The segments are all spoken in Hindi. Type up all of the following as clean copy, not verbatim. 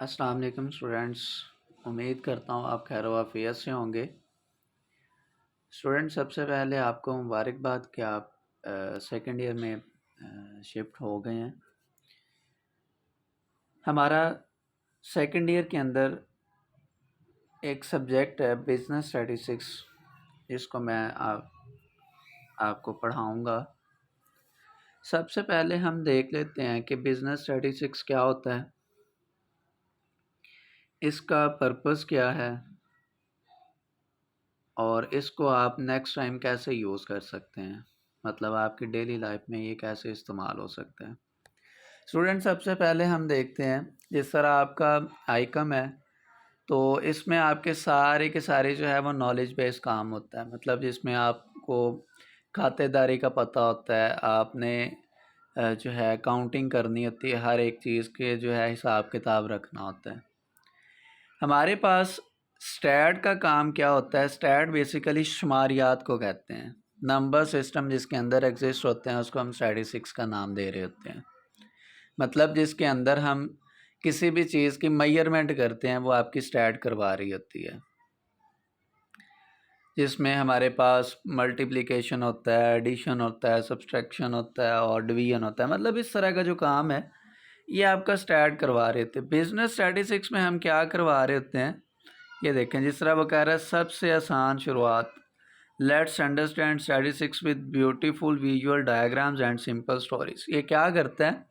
अस्सलाम वालेकुम स्टूडेंट्स। उम्मीद करता हूँ आप खैर वाफियत से होंगे। स्टूडेंट्स, सबसे पहले आपको मुबारकबाद कि आप सेकंड ईयर में शिफ्ट हो गए हैं। हमारा सेकंड ईयर के अंदर एक सब्जेक्ट है बिज़नेस स्टैटिस्टिक्स, जिसको मैं आपको पढ़ाऊँगा। सबसे पहले हम देख लेते हैं कि बिज़नेस स्टैटिस्टिक्स क्या होता है, इसका पर्पस क्या है और इसको आप नेक्स्ट टाइम कैसे यूज़ कर सकते हैं, मतलब आपकी डेली लाइफ में ये कैसे इस्तेमाल हो सकता है। स्टूडेंट, सबसे पहले हम देखते हैं जिस तरह आपका आइकम है, तो इसमें आपके सारे के सारे जो है वो नॉलेज बेस्ड काम होता है। मतलब जिसमें आपको खातेदारी का पता होता है, आपने जो है काउंटिंग करनी होती है, हर एक चीज़ के जो है हिसाब किताब रखना होता है। हमारे पास स्टैट का काम क्या होता है? स्टैट बेसिकली शुमारियात को कहते हैं। नंबर सिस्टम जिसके अंदर एग्जिस्ट होते हैं उसको हम स्टैटिस्टिक्स का नाम दे रहे होते हैं। मतलब जिसके अंदर हम किसी भी चीज़ की मेजरमेंट करते हैं वो आपकी स्टैट करवा रही होती है। जिसमें हमारे पास मल्टीप्लिकेशन होता है, एडिशन होता है, सब्सट्रैक्शन होता है और डिवीजन होता है। मतलब इस तरह का जो काम है ये आपका स्टैट करवा रहे थे। बिजनेस स्टैटिस्टिक्स में हम क्या करवा रहे होते हैं, ये देखें। जिस तरह वो कह रहा है सबसे आसान शुरुआत, let's understand statistics with beautiful visual diagrams and simple stories. ये क्या करता है?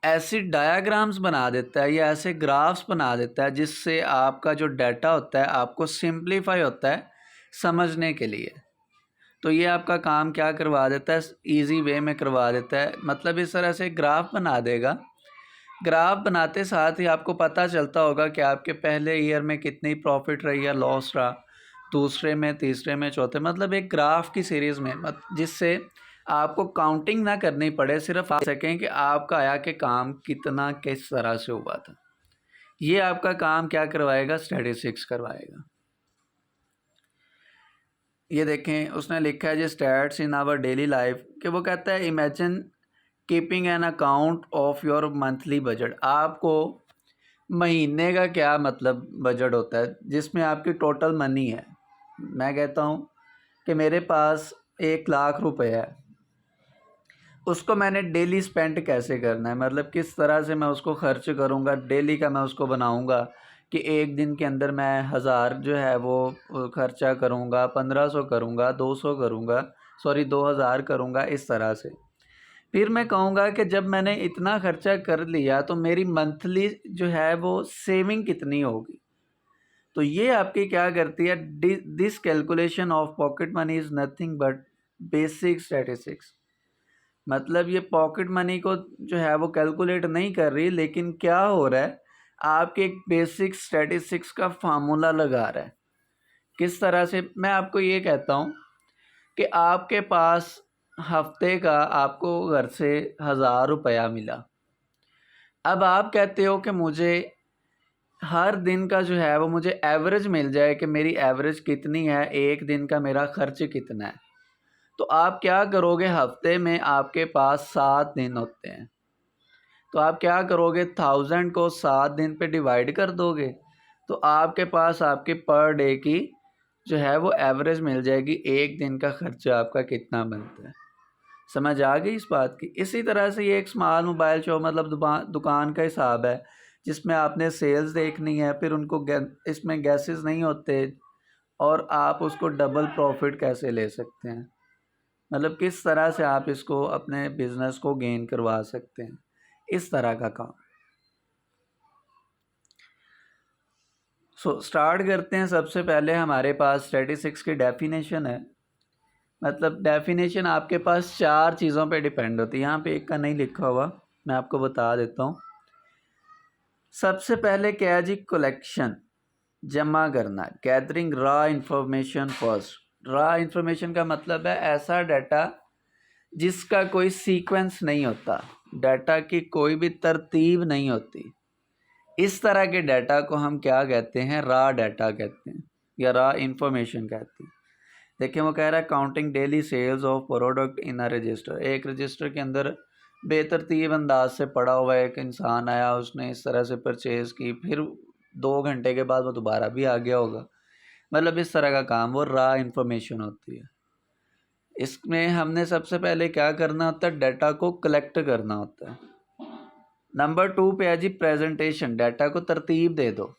ऐसी डायग्राम्स बना देता है या ऐसे ग्राफ्स बना देता है जिससे आपका जो डाटा होता है आपको सिंप्लीफाई होता है समझने के लिए। तो ये आपका काम क्या करवा देता है? इजी वे में करवा देता है। मतलब इस तरह से ग्राफ बना देगा। ग्राफ बनाते साथ ही आपको पता चलता होगा कि आपके पहले ईयर में कितनी प्रॉफिट रही या लॉस रहा, दूसरे में, तीसरे में, चौथे। मतलब एक ग्राफ की सीरीज़ में, जिससे आपको काउंटिंग ना करनी पड़े, सिर्फ आप सकें कि आपका आया कि काम कितना किस तरह से हुआ था। ये आपका काम क्या करवाएगा? स्टैटिस्टिक्स करवाएगा। ये देखें, उसने लिखा है जी stats in our daily life, कि वो कहता है imagine keeping an account of your monthly budget. आपको महीने का क्या मतलब बजट होता है जिसमें आपकी टोटल मनी है। मैं कहता हूँ कि मेरे पास 1 लाख रुपए है, उसको मैंने डेली स्पेंड कैसे करना है, मतलब किस तरह से मैं उसको खर्च करूँगा, डेली का मैं उसको बनाऊँगा कि एक दिन के अंदर मैं 1000 जो है वो खर्चा करूँगा, 1500 करूँगा, 200 करूँगा, सॉरी 2000 करूँगा, इस तरह से। फिर मैं कहूँगा कि जब मैंने इतना खर्चा कर लिया तो मेरी मंथली जो है वो सेविंग कितनी होगी। तो ये आपकी क्या करती है? This calculation of pocket money is nothing but basic statistics. मतलब ये पॉकेट मनी को जो है वो कैलकुलेट नहीं कर रही, लेकिन क्या हो रहा है, आपके एक बेसिक स्टैटिस्टिक्स का फार्मूला लगा रहा है। किस तरह से? मैं आपको ये कहता हूँ कि आपके पास हफ्ते का आपको घर से 1000 रुपया मिला। अब आप कहते हो कि मुझे हर दिन का जो है वो मुझे एवरेज मिल जाए कि मेरी एवरेज कितनी है, एक दिन का मेरा खर्च कितना है। तो आप क्या करोगे? हफ्ते में आपके पास 7 दिन होते हैं, तो आप क्या करोगे? 1000 को 7 दिन पे डिवाइड कर दोगे, तो आपके पास आपके पर डे की जो है वो एवरेज मिल जाएगी, एक दिन का खर्चा आपका कितना बनता है। समझ आ गई इस बात की? इसी तरह से ये एक स्मॉल मोबाइल शॉप, मतलब दुकान का हिसाब है जिसमें आपने सेल्स देखनी है, फिर उनको इसमें गैसेस नहीं होते और आप उसको डबल प्रॉफिट कैसे ले सकते हैं, मतलब किस तरह से आप इसको अपने बिजनेस को गेन करवा सकते हैं, इस तरह का काम। स्टार्ट करते हैं। सबसे पहले हमारे पास स्टैटिस्टिक्स की डेफिनेशन है। मतलब डेफिनेशन आपके पास 4 चीज़ों पे डिपेंड होती है। यहाँ पे एक का नहीं लिखा हुआ, मैं आपको बता देता हूँ। सबसे पहले क्या है जी? कलेक्शन, जमा करना, gathering raw information first. Raw information का मतलब है ऐसा डाटा जिसका कोई सीक्वेंस नहीं होता, डाटा की कोई भी तरतीब नहीं होती। इस तरह के डाटा को हम क्या कहते हैं? रॉ डाटा कहते हैं या रॉ इंफॉर्मेशन कहते हैं। देखिए वो कह रहा है counting daily sales of product in a register. एक रजिस्टर के अंदर बेतरतीब अंदाज से पड़ा हुआ एक इंसान आया, उसने इस तरह से परचेज़ की, फिर 2 घंटे के बाद वो दोबारा भी आ गया होगा, मतलब इस तरह का काम, वो रॉ इन्फॉर्मेशन होती है। इसमें हमने सबसे पहले क्या करना होता है, डाटा को कलेक्ट करना होता है। नंबर 2 पे है जी प्रेजेंटेशन, डाटा को तरतीब दे दो।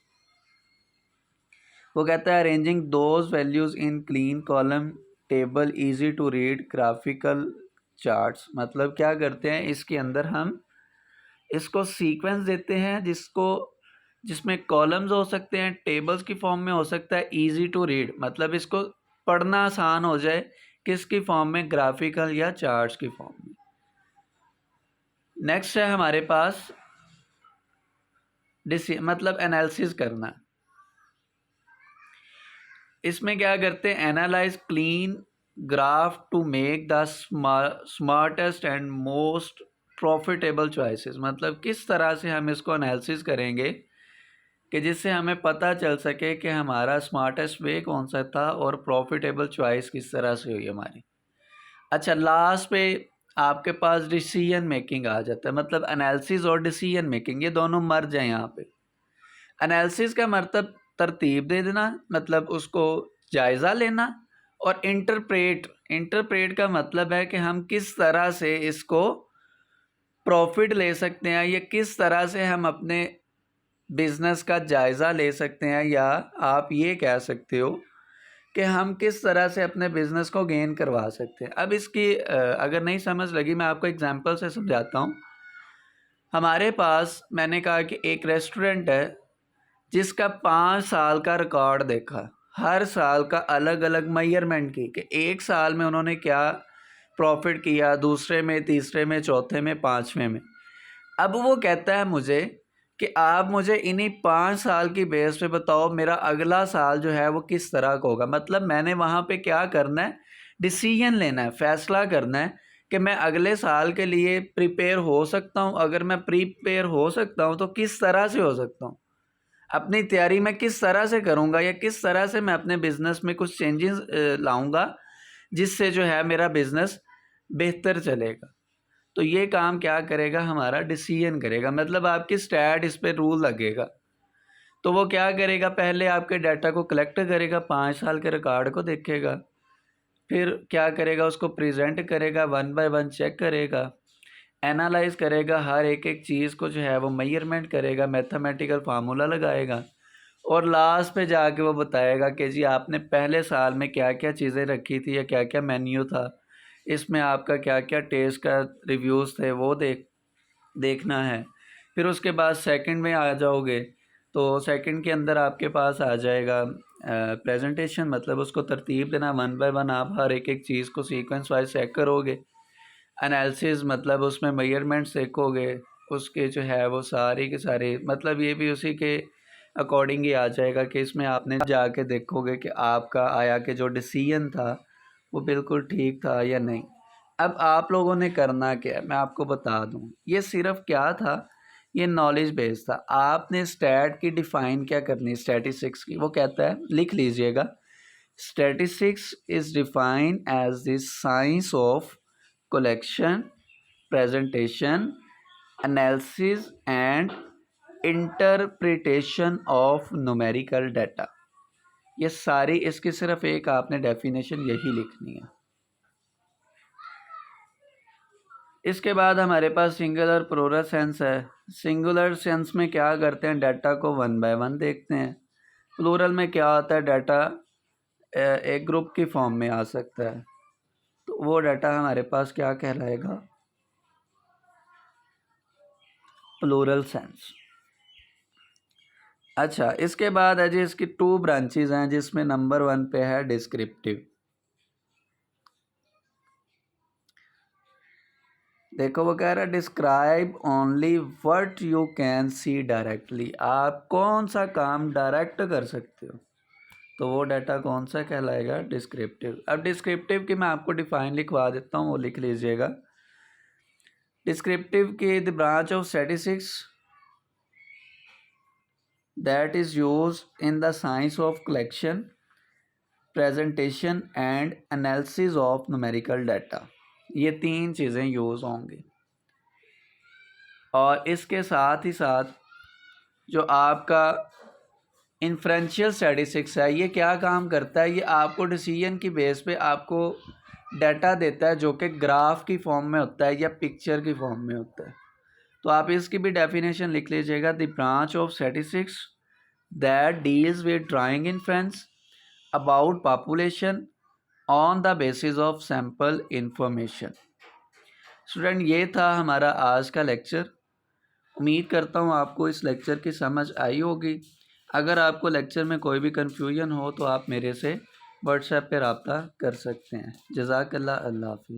वो कहता है arranging those values in clean column table easy to read graphical charts. मतलब क्या करते हैं, इसके अंदर हम इसको सीक्वेंस देते हैं जिसमें कॉलम्स हो सकते हैं, टेबल्स की फॉर्म में हो सकता है, इजी टू रीड मतलब इसको पढ़ना आसान हो जाए, किसकी फॉर्म में, ग्राफिकल या चार्ट्स की फॉर्म में। नेक्स्ट है हमारे पास मतलब एनालिसिस करना। इसमें क्या करते हैं, analyze clean graph to make the smartest and most profitable choices. मतलब किस तरह से हम इसको एनालिसिस करेंगे कि जिससे हमें पता चल सके कि हमारा स्मार्टेस्ट वे कौन सा था और प्रॉफिटेबल चॉइस किस तरह से हुई हमारी। अच्छा, लास्ट पे आपके पास डिसीजन मेकिंग आ जाता है। मतलब एनालिसिस और डिसीजन मेकिंग ये दोनों मर्ज हैं यहाँ पे। एनालिसिस का मतलब तरतीब दे देना, मतलब उसको जायज़ा लेना, और इंटरप्रेट का मतलब है कि हम किस तरह से इसको प्रॉफिट ले सकते हैं, या किस तरह से हम अपने बिज़नेस का जायज़ा ले सकते हैं, या आप ये कह सकते हो कि हम किस तरह से अपने बिज़नेस को गेन करवा सकते हैं। अब इसकी अगर नहीं समझ लगी, मैं आपको एग्जांपल से समझाता हूँ। हमारे पास, मैंने कहा कि एक रेस्टोरेंट है जिसका 5 साल का रिकॉर्ड देखा, हर साल का अलग अलग मेजरमेंट की कि एक साल में उन्होंने क्या प्रॉफिट किया, दूसरे में, तीसरे में, चौथे में, पाँचवें में। अब वो कहता है मुझे कि आप मुझे इन्हीं 5 साल की बेस पे बताओ मेरा अगला साल जो है वो किस तरह का होगा। मतलब मैंने वहाँ पे क्या करना है, डिसीजन लेना है, फैसला करना है कि मैं अगले साल के लिए प्रिपेयर हो सकता हूँ। अगर मैं प्रिपेयर हो सकता हूँ तो किस तरह से हो सकता हूँ, अपनी तैयारी मैं किस तरह से करूँगा, या किस तरह से मैं अपने बिज़नेस में कुछ चेंजेस लाऊँगा जिससे जो है मेरा बिज़नेस बेहतर चलेगा। तो ये काम क्या करेगा, हमारा डिसीजन करेगा। मतलब आपकी स्टैट इस पे रूल लगेगा। तो वो क्या करेगा, पहले आपके डाटा को कलेक्ट करेगा, 5 साल के रिकॉर्ड को देखेगा, फिर क्या करेगा, उसको प्रेजेंट करेगा, 1 बाय 1 चेक करेगा, एनालाइज करेगा, हर एक एक चीज़ को जो है वो मेजरमेंट करेगा, मैथमेटिकल फार्मूला लगाएगा, और लास्ट पे जाके वो बताएगा कि जी आपने पहले साल में क्या क्या चीज़ें रखी थी, या क्या क्या मेन्यू था, इसमें आपका क्या क्या टेस्ट का रिव्यूज़ थे, वो देखना है। फिर उसके बाद सेकंड में आ जाओगे तो सेकंड के अंदर आपके पास आ जाएगा प्रेजेंटेशन, मतलब उसको तरतीब देना, 1 बाय 1 आप हर एक एक चीज़ को सीक्वेंस वाइज चेक करोगे। एनालिसिस मतलब उसमें मेजरमेंट्स देखोगे, उसके जो है वो सारे के सारे, मतलब ये भी उसी के अकॉर्डिंग ही आ जाएगा कि इसमें आपने जाके देखोगे कि आपका आया कि जो डिसीजन था वो बिल्कुल ठीक था या नहीं। अब आप लोगों ने करना क्या है, मैं आपको बता दूं, ये सिर्फ क्या था, ये नॉलेज बेस था। आपने स्टैट की डिफ़ाइन क्या करनी है, स्टैटिस्टिक्स की। वो कहता है, लिख लीजिएगा, statistics is defined as the science of collection, presentation, analysis and interpretation of numerical data। ये सारी इसकी सिर्फ एक आपने डेफिनेशन यही लिखनी है। इसके बाद हमारे पास सिंगुलर प्लूरल सेंस है। सिंगुलर सेंस में क्या करते हैं, डाटा को 1 बाय 1 देखते हैं। प्लूरल में क्या होता है, डाटा एक ग्रुप की फॉर्म में आ सकता है, तो वो डाटा हमारे पास क्या कहलाएगा, प्लूरल सेंस। अच्छा, इसके बाद है जी इसकी 2 ब्रांचेज हैं, जिसमें नंबर 1 पे है डिस्क्रिप्टिव। देखो वो कह रहा है describe only what you can see directly. आप कौन सा काम डायरेक्ट कर सकते हो, तो वो डाटा कौन सा कहलाएगा, डिस्क्रिप्टिव। अब डिस्क्रिप्टिव की मैं आपको डिफाइन लिखवा देता हूँ, वो लिख लीजिएगा। डिस्क्रिप्टिव की the branch of statistics that is used in the science of collection, presentation and analysis of numerical data। ये 3 चीज़ें यूज़ होंगी। और इसके साथ ही साथ जो आपका इन्फ्रेंशियल स्टैटिस्टिक्स है, ये क्या काम करता है, ये आपको डिसीजन की बेस पे आपको डाटा देता है जो कि ग्राफ की फॉर्म में होता है या पिक्चर की फॉर्म में होता है। तो आप इसकी भी डेफिनेशन लिख लीजिएगा, the branch of statistics that deals with drawing inference about population on the basis of sample information. Student, ये था हमारा आज का लेक्चर। उम्मीद करता हूँ आपको इस लेक्चर की समझ आई होगी। अगर आपको लेक्चर में कोई भी कन्फ्यूजन हो तो आप मेरे से व्हाट्सएप पे रब्ता कर सकते हैं। जज़ाकल्लाह, अल्लाह हाफ़िज़।